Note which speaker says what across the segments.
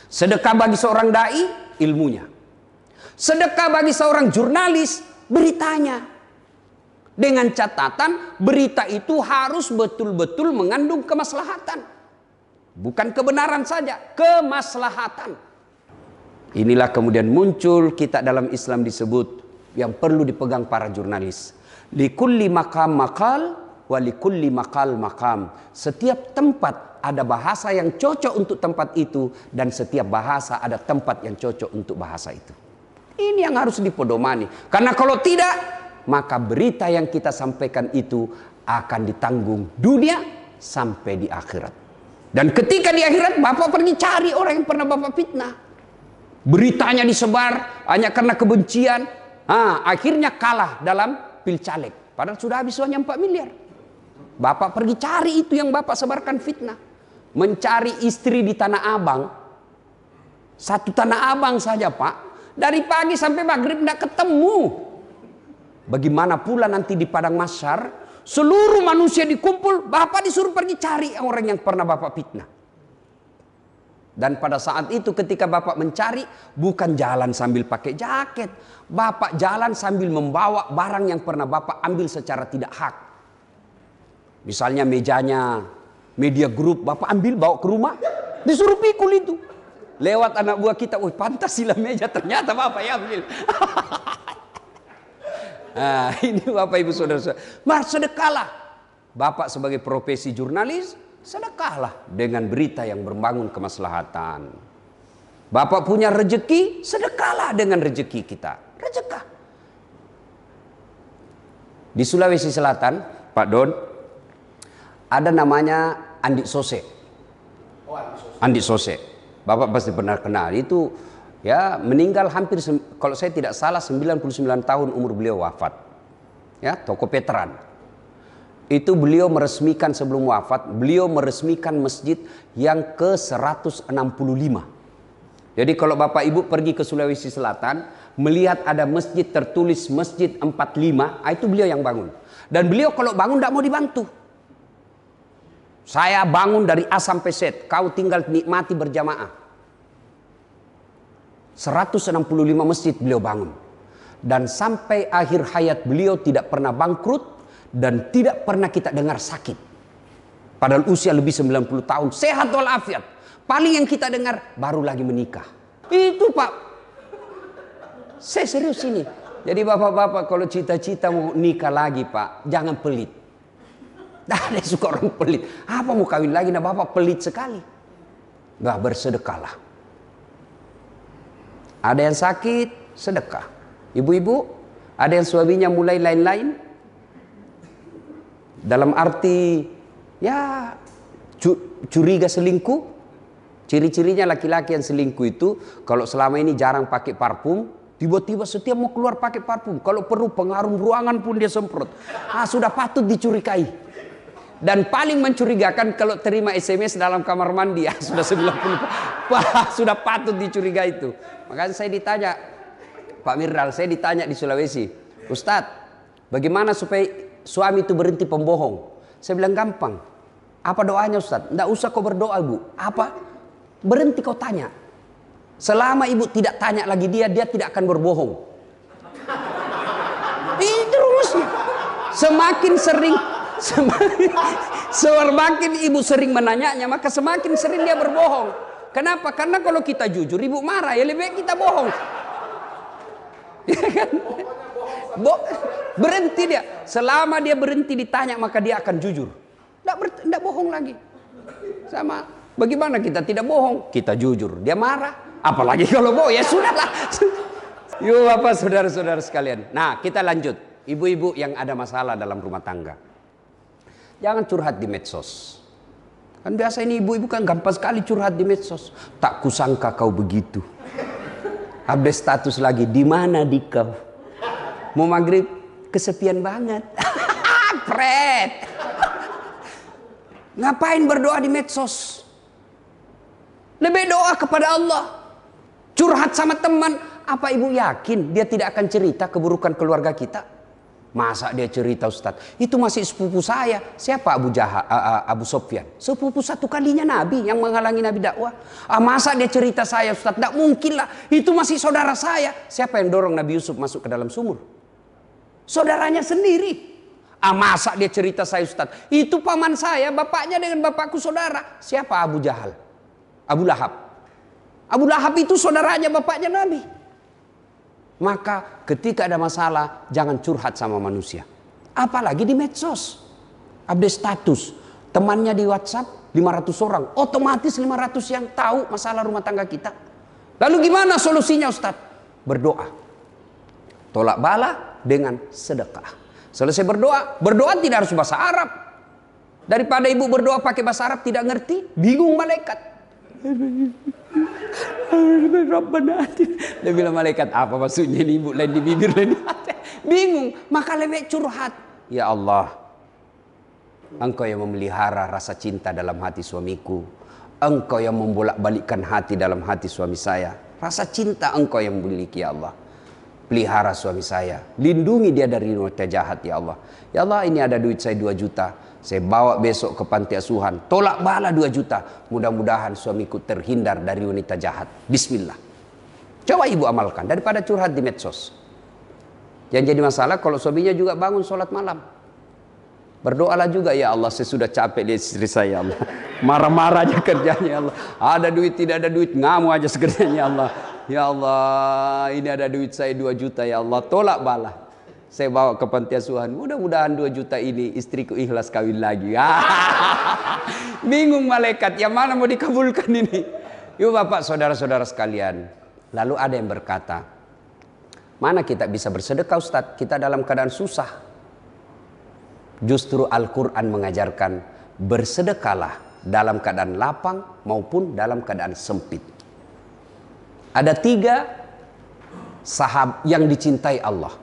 Speaker 1: Sedekah bagi seorang dai, ilmunya. Sedekah bagi seorang jurnalis, beritanya. Dengan catatan, berita itu harus betul-betul mengandung kemaslahatan. Bukan kebenaran saja, kemaslahatan. Inilah kemudian muncul kita dalam Islam disebut yang perlu dipegang para jurnalis. Likulli maqam maqal wa likulli maqal maqam. Setiap tempat ada bahasa yang cocok untuk tempat itu, dan setiap bahasa ada tempat yang cocok untuk bahasa itu. Ini yang harus dipedomani. Karena kalau tidak, maka berita yang kita sampaikan itu akan ditanggung dunia sampai di akhirat. Dan ketika di akhirat, Bapak pergi cari orang yang pernah Bapak fitnah. Beritanya disebar hanya karena kebencian. Akhirnya kalah dalam pilcaleg. Padahal sudah habis uangnya 4 miliar. Bapak pergi cari itu yang Bapak sebarkan fitnah. Mencari istri di Tanah Abang. Satu Tanah Abang saja, Pak. Dari pagi sampai maghrib tidak ketemu. Bagaimana pula nanti di padang mahsyar, seluruh manusia dikumpul, Bapak disuruh pergi cari orang yang pernah Bapak fitnah. Dan pada saat itu ketika Bapak mencari, bukan jalan sambil pakai jaket. Bapak jalan sambil membawa barang yang pernah Bapak ambil secara tidak hak. Misalnya mejanya Media Group, Bapak ambil bawa ke rumah, disuruh pikul itu. Lewat anak buah kita, pantas sila meja, ternyata Bapak yang ambil. Ini Bapak Ibu Saudara-saudara. Sedekahlah. Bapak sebagai profesi jurnalis, sedekahlah dengan berita yang membangun kemaslahatan. Bapak punya rezeki, sedekahlah dengan rezeki kita. Rezekah. Di Sulawesi Selatan, Pak Don, ada namanya Andi Sose. Andi Sose. Bapak pasti pernah kenal. Itu ya meninggal hampir, kalau saya tidak salah 99 tahun umur beliau wafat. Ya, tokoh veteran. Itu beliau meresmikan, sebelum wafat, beliau meresmikan masjid yang ke-165. Jadi kalau Bapak Ibu pergi ke Sulawesi Selatan, melihat ada masjid tertulis Masjid 45, itu beliau yang bangun. Dan beliau kalau bangun tidak mau dibantu. Saya bangun dari A sampai Z, kau tinggal nikmati berjamaah. 165 masjid beliau bangun. Dan sampai akhir hayat beliau tidak pernah bangkrut dan tidak pernah kita dengar sakit. Padahal usia lebih 90 tahun, sehat walafiat. Paling yang kita dengar baru lagi menikah. Itu Pak. Saya serius ini. Jadi bapak-bapak kalau cita-cita mau nikah lagi Pak, jangan pelit. Nah, ada suka orang pelit. Apa mau kawin lagi? Nah, Bapak pelit sekali. Nah, bersedekahlah. Ada yang sakit, sedekah. Ibu-ibu, ada yang suaminya mulai lain-lain. Dalam arti, ya, curiga selingkuh. Ciri-cirinya laki-laki yang selingkuh itu, kalau selama ini jarang pakai parfum, tiba-tiba setiap mau keluar pakai parfum. Kalau perlu pengharum ruangan pun dia semprot. Sudah patut dicurigai. Dan paling mencurigakan kalau terima SMS dalam kamar mandi, sudah 90. Sudah patut dicurigai itu. Makanya saya ditanya, Pak Mirdal, saya ditanya di Sulawesi, Ustadz, bagaimana supaya suami itu berhenti pembohong? Saya bilang gampang. Apa doanya Ustadz? Nggak usah kau berdoa Bu. Apa? Berhenti kau tanya. Selama ibu tidak tanya lagi dia tidak akan berbohong. Itu rumusnya. Semakin ibu sering menanyanya, maka semakin sering dia berbohong. Kenapa? Karena kalau kita jujur, ibu marah, ya lebih baik kita bohong. Ya kan? Berhenti dia. Selama dia berhenti ditanya, maka dia akan jujur. Tidak bohong lagi. Sama. Bagaimana kita tidak bohong? Kita jujur. Dia marah. Apalagi kalau bohong, ya sudahlah. Yuk Bapak, saudara-saudara sekalian. Nah, kita lanjut. Ibu-ibu yang ada masalah dalam rumah tangga, jangan curhat di medsos. Kan biasa ini ibu-ibu kan gampang sekali curhat di medsos. Tak kusangka kau begitu. Update status lagi, di mana di kau? Mau maghrib, kesepian banget. Pret. Ngapain berdoa di medsos? Lebih doa kepada Allah. Curhat sama teman. Apa ibu yakin dia tidak akan cerita keburukan keluarga kita? Masa dia cerita Ustadz? Itu masih sepupu saya. Siapa Abu Sofyan? Sepupu satu kalinya Nabi yang menghalangi Nabi dakwah. Masa dia cerita saya Ustadz? Tidak mungkin lah. Itu masih saudara saya. Siapa yang dorong Nabi Yusuf masuk ke dalam sumur? Saudaranya sendiri. Masa dia cerita saya Ustadz? Itu paman saya, bapaknya dengan bapakku saudara. Siapa Abu Jahal? Abu Lahab. Abu Lahab itu saudaranya bapaknya Nabi. Maka ketika ada masalah, jangan curhat sama manusia. Apalagi di medsos. Update status. Temannya di WhatsApp 500 orang. Otomatis 500 yang tahu masalah rumah tangga kita. Lalu gimana solusinya Ustaz? Berdoa. Tolak bala dengan sedekah. Selesai berdoa. Berdoa tidak harus bahasa Arab. Daripada ibu berdoa pakai bahasa Arab tidak ngerti. Bingung malaikat. Dia bilang malaikat apa maksudnya ini ibu, lain di bibir lain di hati. Bingung, maka lebih curhat. Ya Allah, Engkau yang memelihara rasa cinta dalam hati suamiku. Engkau yang membolak-balikkan hati dalam hati suami saya. Rasa cinta Engkau yang memiliki ya Allah. Pelihara suami saya, lindungi dia dari wanita jahat ya Allah. Ya Allah, ini ada duit saya 2 juta. Saya bawa besok ke panti asuhan. Tolak bala 2 juta. Mudah-mudahan suamiku terhindar dari wanita jahat. Bismillah. Coba ibu amalkan daripada curhat di medsos. Yang jadi masalah kalau suaminya juga bangun sholat malam. Berdoalah juga ya Allah, saya sudah capek lihat istri saya ya Allah. Marah-marah aja kerjanya ya Allah. Ada duit tidak ada duit ngamuk aja sekerjanya ya Allah. Ya Allah, ini ada duit saya 2 juta ya Allah. Tolak bala. Saya bawa ke panti asuhan. Mudah-mudahan 2 juta ini istriku ikhlas kawin lagi. Bingung malaikat, yang mana mau dikabulkan ini? Yuk Bapak, saudara-saudara sekalian. Lalu ada yang berkata, mana kita bisa bersedekah Ustadz? Kita dalam keadaan susah. Justru Al-Quran mengajarkan bersedekahlah dalam keadaan lapang maupun dalam keadaan sempit. Ada 3 sahabat yang dicintai Allah.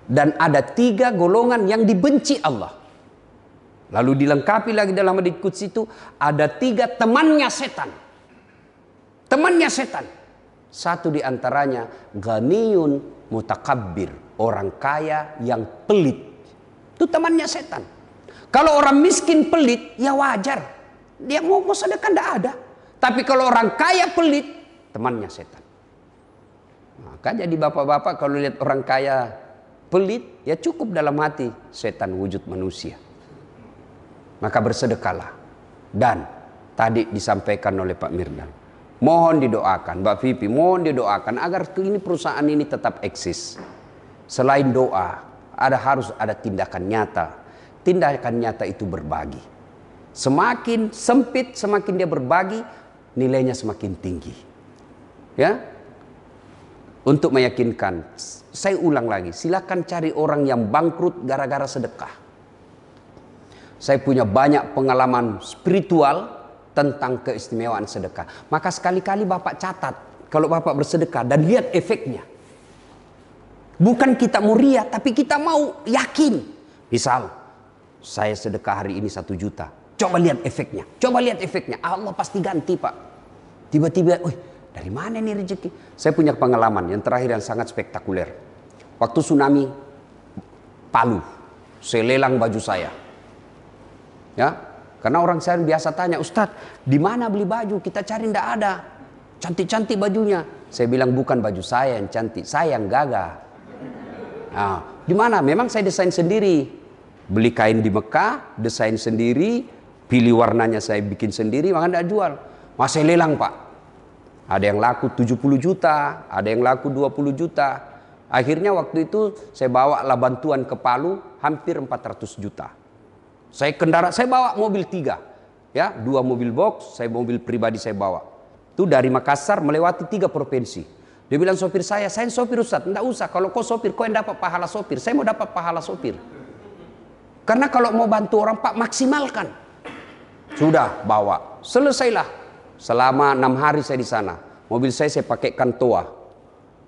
Speaker 1: Dan ada 3 golongan yang dibenci Allah. Lalu dilengkapi lagi dalam hadits qudsi itu ada 3 temannya setan. Temannya setan. Satu di antaranya ghaniyun mutakabbir, orang kaya yang pelit. Itu temannya setan. Kalau orang miskin pelit, ya wajar. Dia mau sedekah tidak ada. Tapi kalau orang kaya pelit, temannya setan. Maka jadi bapak-bapak kalau lihat orang kaya pelit, ya cukup dalam hati setan wujud manusia. Maka bersedekahlah. Dan tadi disampaikan oleh Pak Mirdan, mohon didoakan, Mbak Vivi, mohon didoakan agar ini perusahaan ini tetap eksis. Selain doa, harus ada tindakan nyata. Tindakan nyata itu berbagi. Semakin sempit, semakin dia berbagi, nilainya semakin tinggi. Ya, untuk meyakinkan, saya ulang lagi, silakan cari orang yang bangkrut gara-gara sedekah. Saya punya banyak pengalaman spiritual tentang keistimewaan sedekah. Maka sekali-kali Bapak catat kalau Bapak bersedekah dan lihat efeknya. Bukan kita mau ria, tapi kita mau yakin. Misal, saya sedekah hari ini 1 juta. Coba lihat efeknya. Coba lihat efeknya. Allah pasti ganti Pak. Tiba-tiba, dari mana nih rezeki? Saya punya pengalaman yang terakhir yang sangat spektakuler. Waktu tsunami Palu, saya lelang baju saya. Ya, karena orang saya biasa tanya, Ustadz, di mana beli baju? Kita cari tidak ada. Cantik-cantik bajunya. Saya bilang bukan baju saya yang cantik, saya yang gagah. Nah, di mana? Memang saya desain sendiri. Beli kain di Mekah, desain sendiri, pilih warnanya saya bikin sendiri, maka tidak jual. Masih lelang Pak. Ada yang laku 70 juta, ada yang laku 20 juta. Akhirnya waktu itu saya bawa lah bantuan ke Palu hampir 400 juta. Saya bawa mobil 3. Ya, 2 mobil box, saya mobil pribadi saya bawa. Itu dari Makassar melewati 3 provinsi. Dia bilang sopir saya sopir Ustadz, enggak usah. Kalau kau sopir, kau yang dapat pahala sopir. Saya mau dapat pahala sopir. Karena kalau mau bantu orang Pak, maksimalkan. Sudah bawa, selesailah. Selama 6 hari saya di sana. Mobil saya pakaikan toa.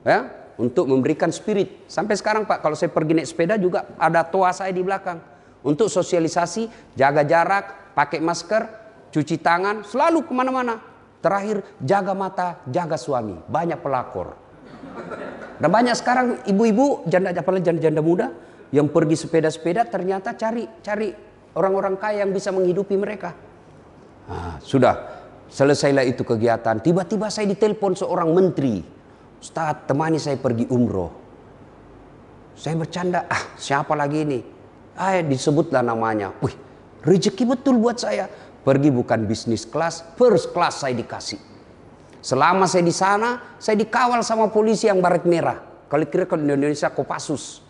Speaker 1: Ya, untuk memberikan spirit. Sampai sekarang Pak, kalau saya pergi naik sepeda juga ada toa saya di belakang. Untuk sosialisasi, jaga jarak, pakai masker, cuci tangan, selalu kemana-mana. Terakhir, jaga mata, jaga suami. Banyak pelakor. Dan banyak sekarang ibu-ibu, janda, apalagi janda-janda muda yang pergi sepeda-sepeda ternyata cari orang-orang kaya yang bisa menghidupi mereka. Nah, sudah selesailah itu kegiatan. Tiba-tiba saya ditelepon seorang menteri. Ustadz, temani saya pergi umroh. Saya bercanda, siapa lagi ini? Disebutlah namanya. Wih, rezeki betul buat saya. Pergi bukan bisnis kelas, first class saya dikasih. Selama saya di sana, saya dikawal sama polisi yang baret merah. Kalau kira kalau di Indonesia Kopassus.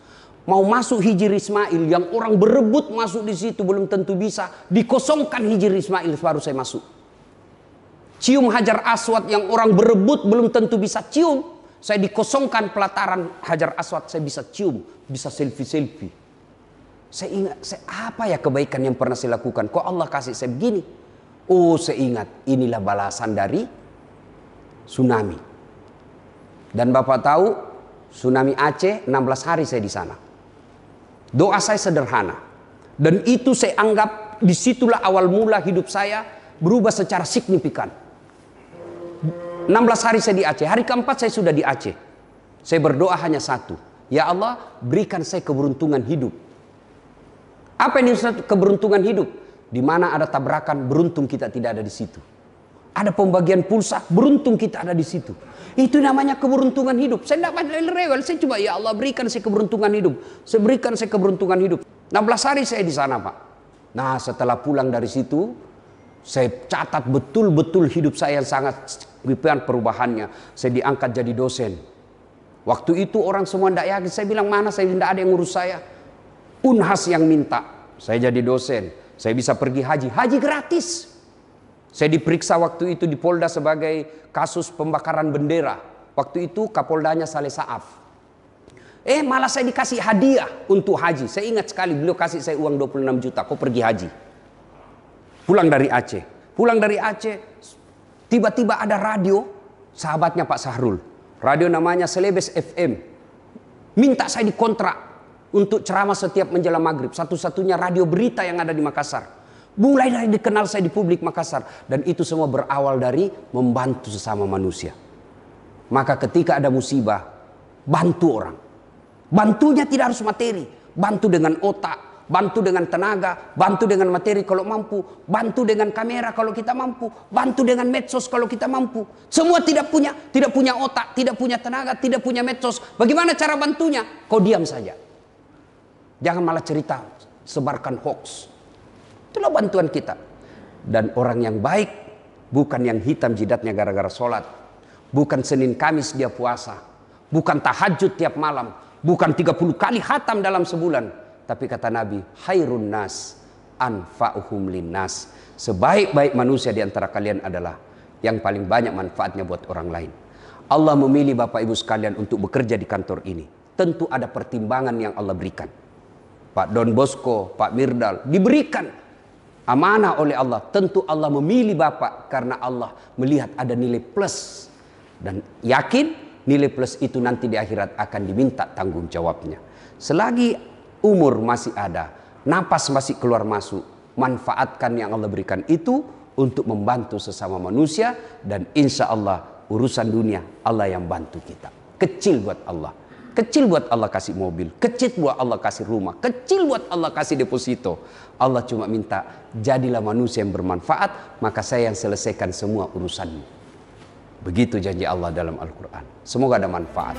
Speaker 1: Mau masuk Hijri Ismail, yang orang berebut masuk di situ belum tentu bisa. Dikosongkan Hijri Ismail baru saya masuk. Cium Hajar Aswad yang orang berebut belum tentu bisa cium. Saya dikosongkan pelataran Hajar Aswad, saya bisa cium, bisa selfie-selfie. Saya ingat, apa ya kebaikan yang pernah saya lakukan? Kok Allah kasih saya begini? Oh, saya ingat, inilah balasan dari tsunami. Dan Bapak tahu, tsunami Aceh 16 hari saya di sana. Doa saya sederhana. Dan itu saya anggap disitulah awal mula hidup saya berubah secara signifikan. 16 hari saya di Aceh. Hari keempat saya sudah di Aceh. Saya berdoa hanya satu. Ya Allah, berikan saya keberuntungan hidup. Apa ini keberuntungan hidup? Di mana ada tabrakan, beruntung kita tidak ada di situ. Ada pembagian pulsa, beruntung kita ada di situ. Itu namanya keberuntungan hidup. Saya tidak rewel, saya coba ya Allah berikan saya keberuntungan hidup. Saya berikan saya keberuntungan hidup. 16 hari saya di sana, Pak. Nah, setelah pulang dari situ, saya catat betul-betul hidup saya yang sangat signifikan perubahannya. Saya diangkat jadi dosen. Waktu itu orang semua tidak yakin. Saya bilang, mana saya tidak ada yang ngurus saya. Unhas yang minta. Saya jadi dosen. Saya bisa pergi haji. Haji gratis. Saya diperiksa waktu itu di Polda sebagai kasus pembakaran bendera. Waktu itu Kapoldanya Saleh Saaf. Malah saya dikasih hadiah untuk haji. Saya ingat sekali beliau kasih saya uang 26 juta. Kau pergi haji. Pulang dari Aceh. Pulang dari Aceh. Tiba-tiba ada radio. Sahabatnya Pak Sahrul. Radio namanya Celebes FM. Minta saya dikontrak untuk ceramah setiap menjelang maghrib. Satu-satunya radio berita yang ada di Makassar. Mulai dari dikenal saya di publik Makassar. Dan itu semua berawal dari membantu sesama manusia. Maka ketika ada musibah, bantu orang. Bantunya tidak harus materi. Bantu dengan otak, bantu dengan tenaga, bantu dengan materi kalau mampu. Bantu dengan kamera kalau kita mampu. Bantu dengan medsos kalau kita mampu. Semua tidak punya otak, tidak punya tenaga, tidak punya medsos. Bagaimana cara bantunya? Kau diam saja. Jangan malah cerita, sebarkan hoax. Itulah bantuan kita. Dan orang yang baik bukan yang hitam jidatnya gara-gara sholat. Bukan Senin Kamis dia puasa. Bukan tahajud tiap malam. Bukan 30 kali khatam dalam sebulan. Tapi kata Nabi, khairun nas anfa'uhum linnas. Sebaik-baik manusia di antara kalian adalah yang paling banyak manfaatnya buat orang lain. Allah memilih Bapak Ibu sekalian untuk bekerja di kantor ini. Tentu ada pertimbangan yang Allah berikan. Pak Don Bosco, Pak Mirdal diberikan amanah oleh Allah. Tentu Allah memilih Bapak karena Allah melihat ada nilai plus. Dan yakin nilai plus itu nanti di akhirat akan diminta tanggung jawabnya. Selagi umur masih ada, napas masih keluar masuk, manfaatkan yang Allah berikan itu untuk membantu sesama manusia. Dan insya Allah urusan dunia Allah yang bantu kita. Kecil buat Allah. Kecil buat Allah kasih mobil, kecil buat Allah kasih rumah, kecil buat Allah kasih deposito. Allah cuma minta, jadilah manusia yang bermanfaat, maka saya yang selesaikan semua urusanmu. Begitu janji Allah dalam Al-Quran. Semoga ada manfaat.